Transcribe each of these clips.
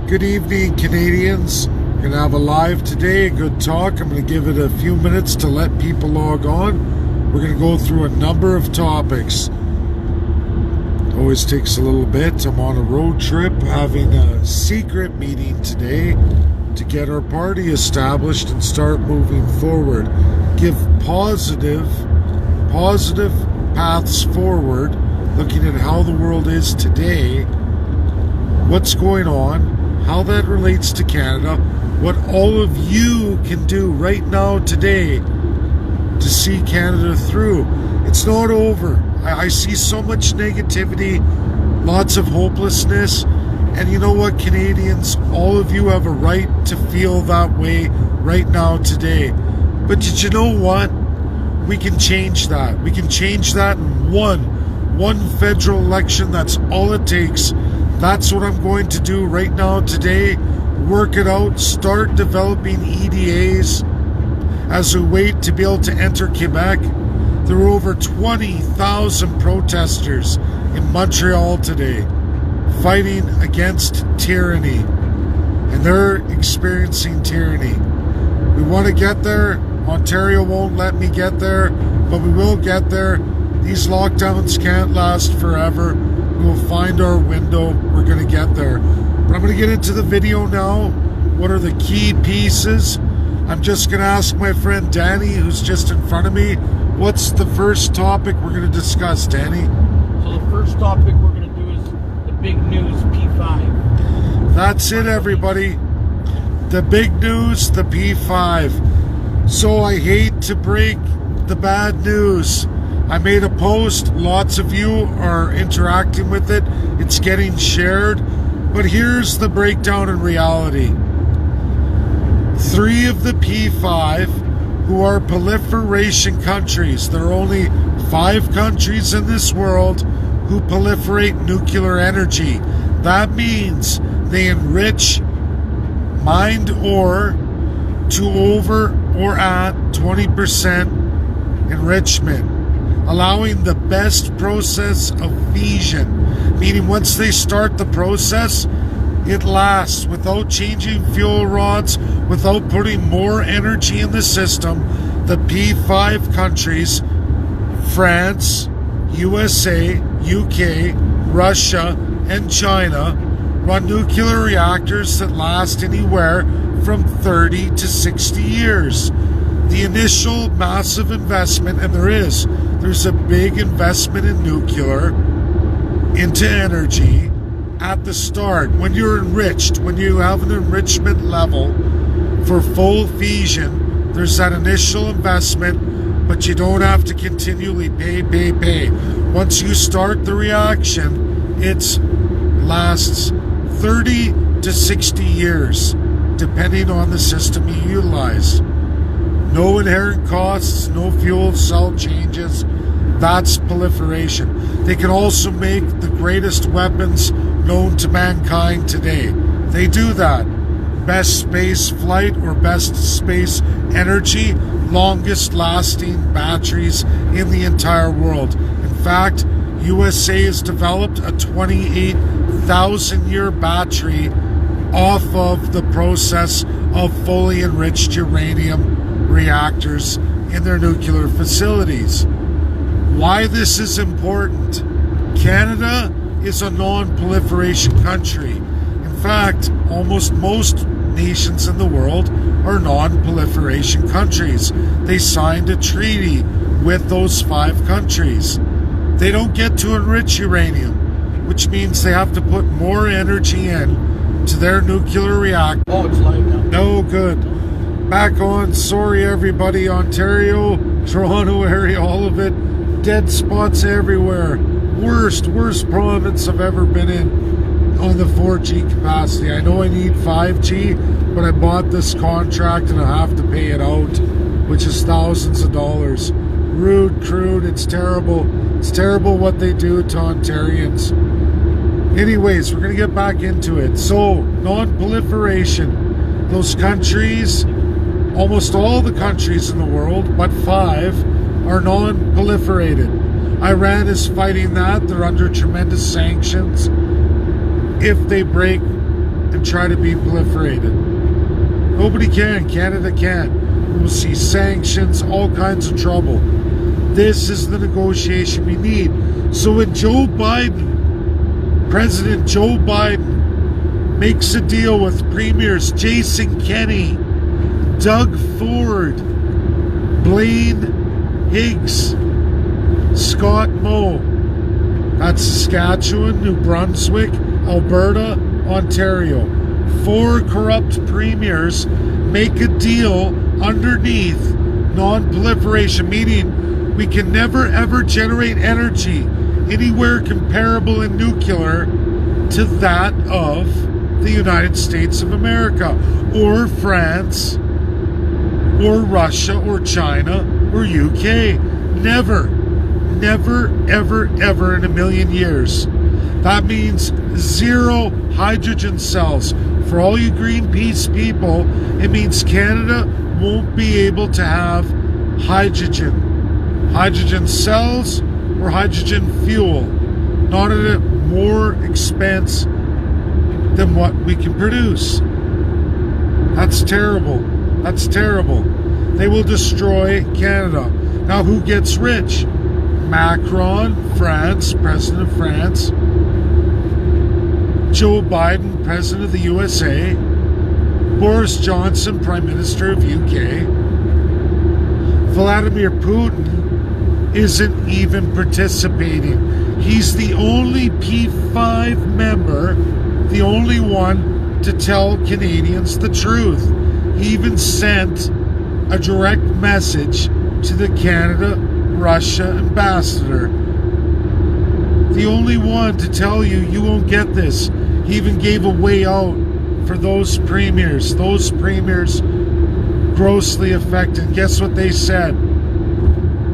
Good evening, Canadians. We're going to have a live today, a good talk. I'm going to give it a few minutes to let people log on. We're going to go through a number of topics. Always takes a little bit. I'm on a road trip having a secret meeting today to get our party established and start moving forward. Give positive paths forward, looking at how the world is today, what's going on, how that relates to Canada, what all of you can do right now today to see Canada through. It's not over. I see so much negativity, lots of hopelessness, and you know what, Canadians, all of you have a right to feel that way right now today. But did you know what? We can change that. We can change that in one federal election. That's all it takes. That's what I'm going to do right now today. Work it out, start developing EDAs as we wait to be able to enter Quebec. There were over 20,000 protesters in Montreal today fighting against tyranny, and they're experiencing tyranny. We want to get there. Ontario won't let me get there, but we will get there. These lockdowns can't last forever. We'll find our window. We're going to get there. But I'm going to get into the video now. What are the key pieces? I'm just going to ask my friend Danny, who's just in front of me, what's the first topic we're going to discuss, Danny? So the first topic we're going to do is the big news P5. That's it, everybody. The big news, the P5. So I hate to break the bad news. I made a post, lots of you are interacting with it, it's getting shared, but here's the breakdown in reality. 3 of the P5 who are proliferation countries, there are only 5 countries in this world who proliferate nuclear energy. That means they enrich mined ore to over or at 20% enrichment, allowing the best process of fission, meaning once they start the process, it lasts without changing fuel rods, without putting more energy in the system. The P5 countries, France, USA, UK, Russia, and China, run nuclear reactors that last anywhere from 30 to 60 years. The initial massive investment, and there's a big investment in nuclear, into energy at the start. When you're enriched, when you have an enrichment level for full fission, there's that initial investment, but you don't have to continually pay. Once you start the reaction, it lasts 30 to 60 years, depending on the system you utilize. No inherent costs, no fuel cell changes. That's proliferation. They can also make the greatest weapons known to mankind today. They do that. Best space flight or best space energy, longest lasting batteries in the entire world. In fact, USA has developed a 28,000 year battery off of the process of fully enriched uranium reactors in their nuclear facilities. Why this is important? Canada is a non-proliferation country. In fact, almost most nations in the world are non-proliferation countries. They signed a treaty with those 5 countries. They don't get to enrich uranium, which means they have to put more energy in to their nuclear reactor. Oh, it's live now. No good. Back on. Sorry, everybody. Ontario, Toronto area, all of it. Dead spots everywhere. Worst province I've ever been in on the 4G capacity. I know I need 5G, but I bought this contract and I have to pay it out, which is thousands of dollars. Rude, crude. It's terrible. It's terrible what they do to Ontarians. Anyways, we're going to get back into it. So, non-proliferation. Those countries, almost all the countries in the world, but 5, are non-proliferated. Iran is fighting that. They're under tremendous sanctions. If they break and try to be proliferated. Nobody can. Canada can't. We'll see sanctions, all kinds of trouble. This is the negotiation we need. So when President Joe Biden makes a deal with Premiers Jason Kenney, Doug Ford, Blaine Higgs, Scott Moe, that's Saskatchewan, New Brunswick, Alberta, Ontario. 4 corrupt premiers make a deal underneath non-proliferation, meaning we can never ever generate energy anywhere comparable in nuclear to that of the United States of America, or France, or Russia, or China, or UK. Never, ever in a million years. That means 0 hydrogen cells. For all you Greenpeace people, it means Canada won't be able to have hydrogen cells or hydrogen fuel, not at a more expense than what we can produce. That's terrible. They will destroy Canada. Now who gets rich? Macron, France, President of France, Joe Biden, President of the USA, Boris Johnson, Prime Minister of UK. Vladimir Putin isn't even participating. He's the only P5 member, the only one to tell Canadians the truth. He even sent a direct message to the Canada-Russia ambassador. The only one to tell you won't get this. He even gave a way out for those premiers. Those premiers grossly affected. Guess what they said?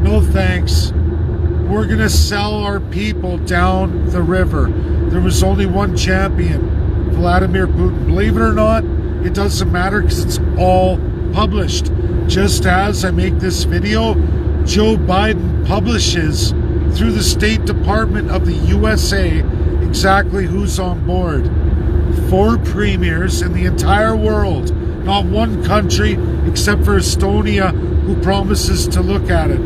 No thanks. We're going to sell our people down the river. There was only one champion, Vladimir Putin. Believe it or not, it doesn't matter because it's all published. Just as I make this video, Joe Biden publishes through the State Department of the USA exactly who's on board. 4 premiers in the entire world, not one country except for Estonia who promises to look at it.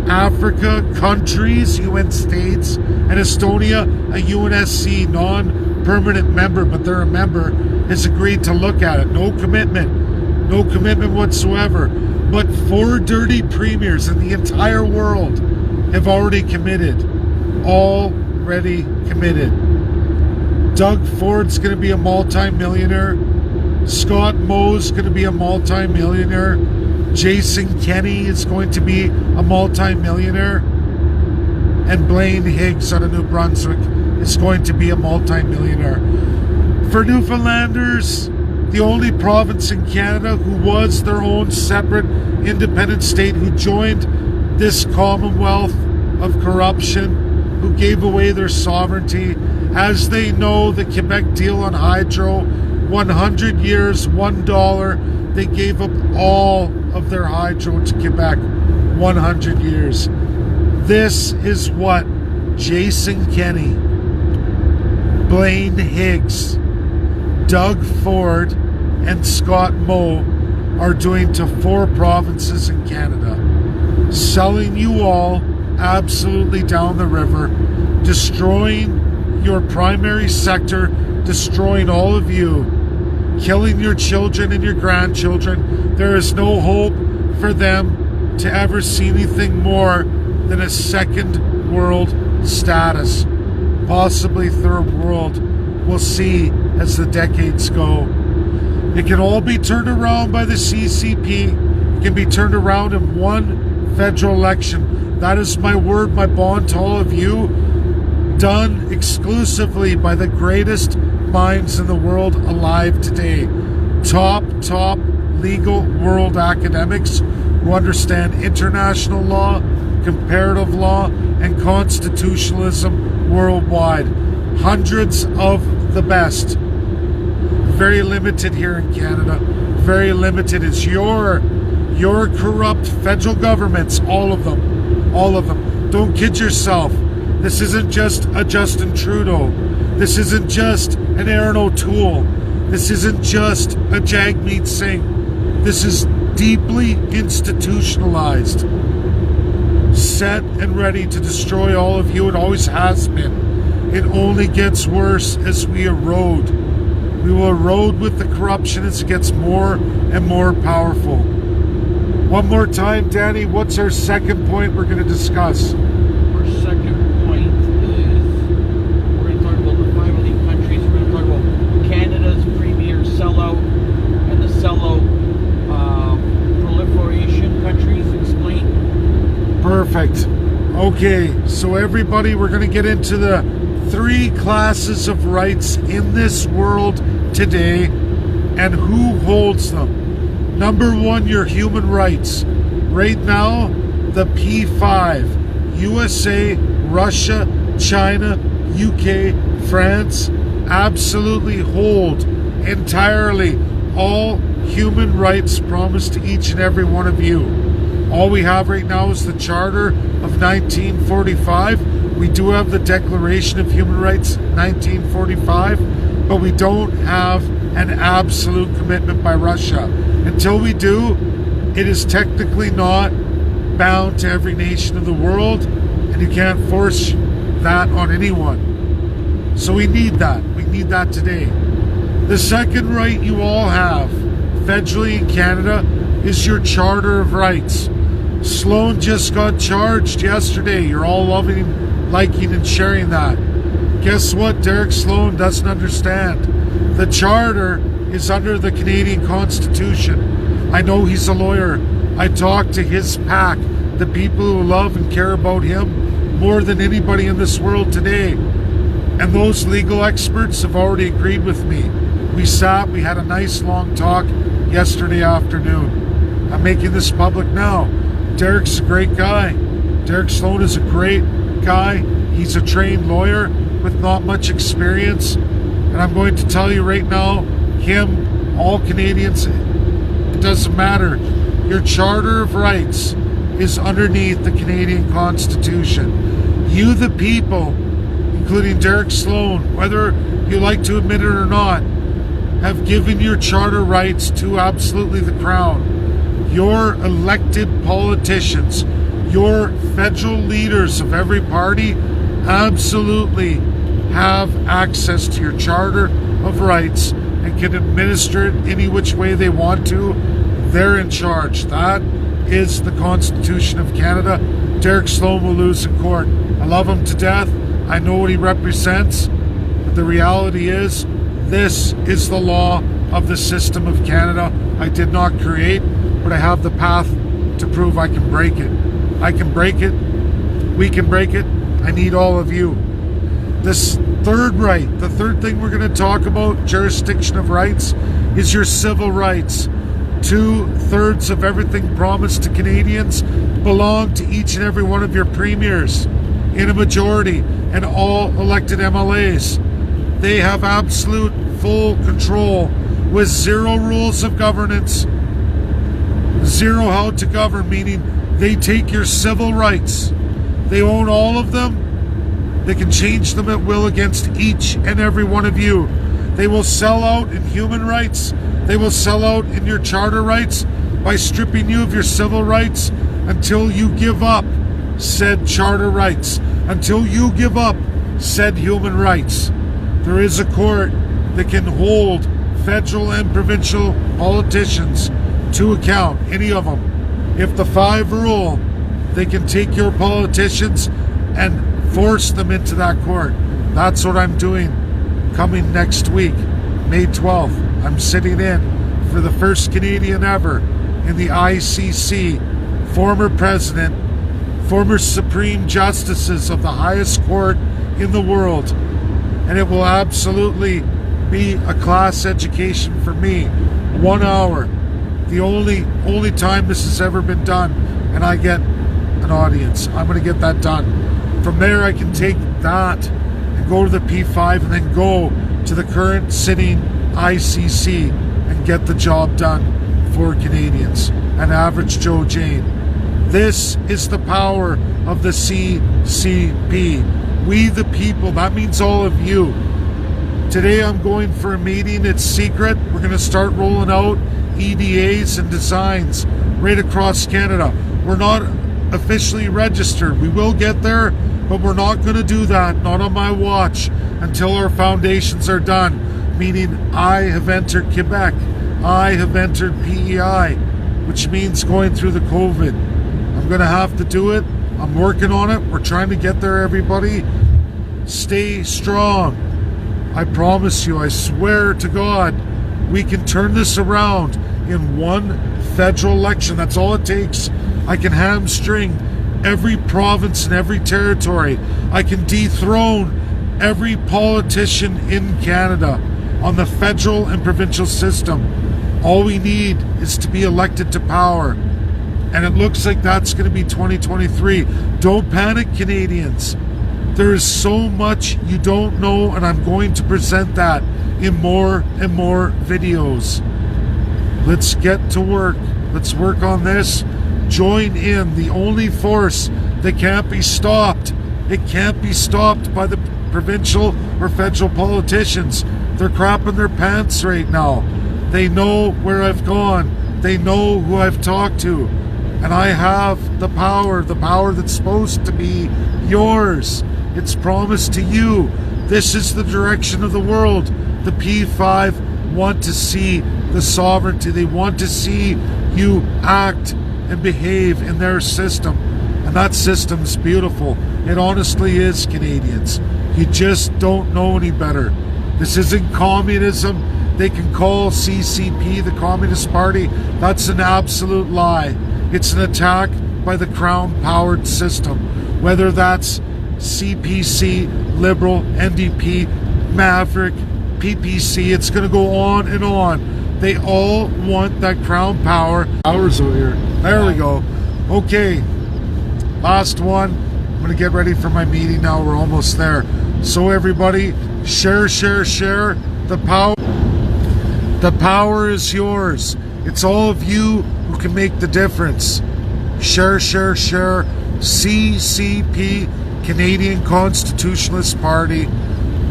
Africa, countries, UN states, and Estonia, a UNSC non-permanent member, but they're a member, has agreed to look at it. No commitment whatsoever. But 4 dirty premiers in the entire world have already committed. Doug Ford's going to be a multi-millionaire. Scott Moe's going to be a multi-millionaire. Jason Kenney is going to be a multi-millionaire. And Blaine Higgs out of New Brunswick is going to be a multi-millionaire. For Newfoundlanders, the only province in Canada who was their own separate independent state, who joined this commonwealth of corruption, who gave away their sovereignty, as they know the Quebec deal on hydro, 100 years, $1, they gave up all of their hydro to Quebec, 100 years. This is what Jason Kenney, Blaine Higgs, Doug Ford, and Scott Moe are doing to 4 provinces in Canada. Selling you all absolutely down the river, destroying your primary sector, destroying all of you, killing your children and your grandchildren. There is no hope for them to ever see anything more than a second world status, possibly third world. We'll see as the decades go. It can all be turned around by the CCP. It can be turned around in one federal election. That is my word, my bond to all of you, done exclusively by the greatest minds in the world alive today. Top legal world academics who understand international law, comparative law, and constitutionalism worldwide. Hundreds of the best. Very limited here in Canada. Very limited is your corrupt federal governments, all of them. Don't kid yourself. This isn't just a Justin Trudeau. This isn't just an Aaron O'Toole. This isn't just a Jagmeet Singh. This is deeply institutionalized, set and ready to destroy all of you. It always has been. It only gets worse as we erode. We will erode with the corruption as it gets more and more powerful. One more time, Danny, what's our second point we're going to discuss? Our second point is we're going to talk about the 5 elite countries. We're going to talk about Canada's premier Sellout and the Sellout Proliferation countries. Explain. Perfect. Okay, so everybody, we're going to get into the 3 classes of rights in this world today and who holds them. Number 1, your human rights. Right now, the P5, USA, Russia, China, UK, France, absolutely hold entirely all human rights promised to each and every one of you. All we have right now is the Charter of 1945. We do have the Declaration of Human Rights 1945, but we don't have an absolute commitment by Russia. Until we do, it is technically not bound to every nation of the world, and you can't force that on anyone. So we need that. We need that today. The second right you all have, federally in Canada, is your Charter of Rights. Sloan just got charged yesterday. You're all loving, liking, and sharing that. Guess what? Derek Sloan doesn't understand. The Charter is under the Canadian Constitution. I know he's a lawyer. I talk to his pack, the people who love and care about him more than anybody in this world today. And those legal experts have already agreed with me. We sat, we had a nice long talk yesterday afternoon. I'm making this public now. Derek's a great guy. Derek Sloan is a great guy. He's a trained lawyer with not much experience. And I'm going to tell you right now, him, all Canadians, it doesn't matter. Your Charter of Rights is underneath the Canadian Constitution. You, the people, including Derek Sloan, whether you like to admit it or not, have given your charter rights to absolutely the Crown. Your elected politicians, your federal leaders of every party absolutely have access to your Charter of Rights and can administer it any which way they want to. They're in charge. That is the Constitution of Canada. Derek Sloan will lose in court. I love him to death. I know what he represents. But the reality is, this is the law of the system of Canada. I did not create, but I have the path to prove I can break it. I can break it. We can break it. I need all of you. This third right, the third thing we're going to talk about, jurisdiction of rights, is your civil rights. 2/3 of everything promised to Canadians belong to each and every one of your premiers in a majority and all elected MLAs. They have absolute full control with zero rules of governance, zero how to govern, meaning they take your civil rights. They own all of them. They can change them at will against each and every one of you. They will sell out in human rights. They will sell out in your charter rights by stripping you of your civil rights until you give up said charter rights, until you give up said human rights. There is a court that can hold federal and provincial politicians to account, any of them. If the 5 rule, they can take your politicians and force them into that court. That's what I'm doing coming next week, May 12th. I'm sitting in for the first Canadian ever in the ICC, former president, former Supreme Justices of the highest court in the world. And it will absolutely be a class education for me. 1 hour. The only time this has ever been done. And I get an audience. I'm going to get that done. From there, I can take that and go to the P5 and then go to the current sitting ICC and get the job done for Canadians, an average Joe Jane. This is the power of the CCP. We the people, that means all of you. Today I'm going for a meeting. It's secret. We're going to start rolling out EDAs and designs right across Canada. We're not officially registered. We will get there, but we're not going to do that, not on my watch, until our foundations are done. Meaning I have entered Quebec. I have entered PEI, which means going through the COVID. I'm going to have to do it. I'm working on it. We're trying to get there, everybody. Stay strong. I promise you, I swear to God, we can turn this around in one federal election. That's all it takes. I can hamstring every province and every territory. I can dethrone every politician in Canada on the federal and provincial system. All we need is to be elected to power. And it looks like that's going to be 2023. Don't panic, Canadians. There is so much you don't know, and I'm going to present that in more and more videos. Let's get to work. Let's work on this. Join in. The only force that can't be stopped. It can't be stopped by the provincial or federal politicians. They're crapping their pants right now. They know where I've gone. They know who I've talked to. And I have the power that's supposed to be yours. It's promised to you. This is the direction of the world. The P5 want to see the sovereignty. They want to see you act and behave in their system. And that system's beautiful. It honestly is, Canadians. You just don't know any better. This isn't communism. They can call CCP the Communist Party. That's an absolute lie. It's an attack by the Crown-powered system. Whether that's CPC, Liberal, NDP, Maverick, PPC, it's going to go on and on. They all want that Crown power. Hours over here. There we go. Okay, last one. I'm going to get ready for my meeting now. We're almost there. So everybody, share. The power is yours. It's all of you who can make the difference. Share. CCP, Canadian Constitutionalist Party.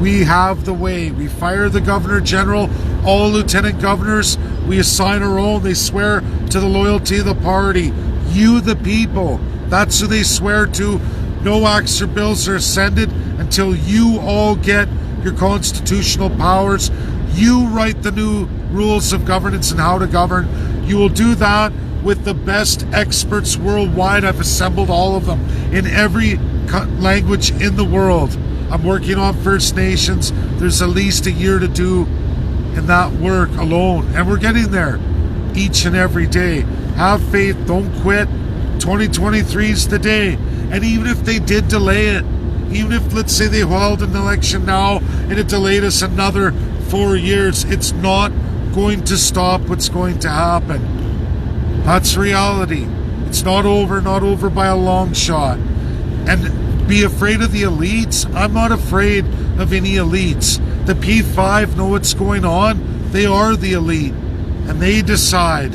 We have the way. We fire the Governor General, all Lieutenant Governors. We assign our own. They swear to the loyalty of the party. You, the people. That's who they swear to. No acts or bills are ascended until you all get your constitutional powers. You write the new rules of governance and how to govern. You will do that with the best experts worldwide. I've assembled all of them in every language in the world. I'm working on First Nations. There's at least a year to do in that work alone. And we're getting there each and every day. Have faith. Don't quit. 2023 is the day. And even if they did delay it, even if, let's say, they held an election now and it delayed us another 4 years, it's not going to stop what's going to happen. That's reality. It's not over by a long shot. And be afraid of the elites? I'm not afraid of any elites. The P5 know what's going on. They are the elite. And they decide.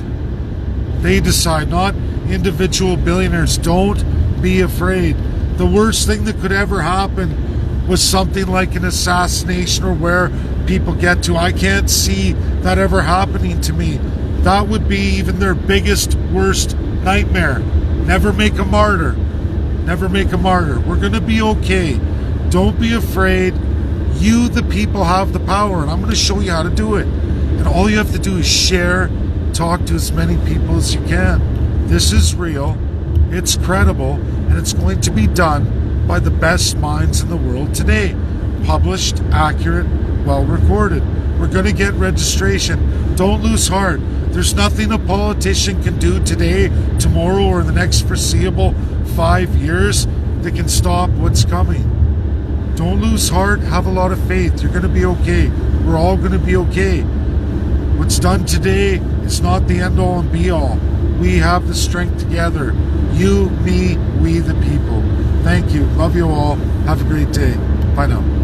They decide, not individual billionaires. Don't be afraid. The worst thing that could ever happen was something like an assassination or where people get to. I can't see that ever happening to me. That would be even their biggest, worst nightmare. Never make a martyr. Never make a martyr. We're going to be okay. Don't be afraid. You, the people, have the power, and I'm going to show you how to do it. And all you have to do is share, talk to as many people as you can. This is real, it's credible, and it's going to be done by the best minds in the world today. Published, accurate, well recorded. We're going to get registration. Don't lose heart. There's nothing a politician can do today, tomorrow, or the next foreseeable 5 years that can stop what's coming. Don't lose heart. Have a lot of faith. You're going to be okay. We're all going to be okay. What's done today is not the end all and be all. We have the strength together. You, me, we the people. Thank you. Love you all. Have a great day. Bye now.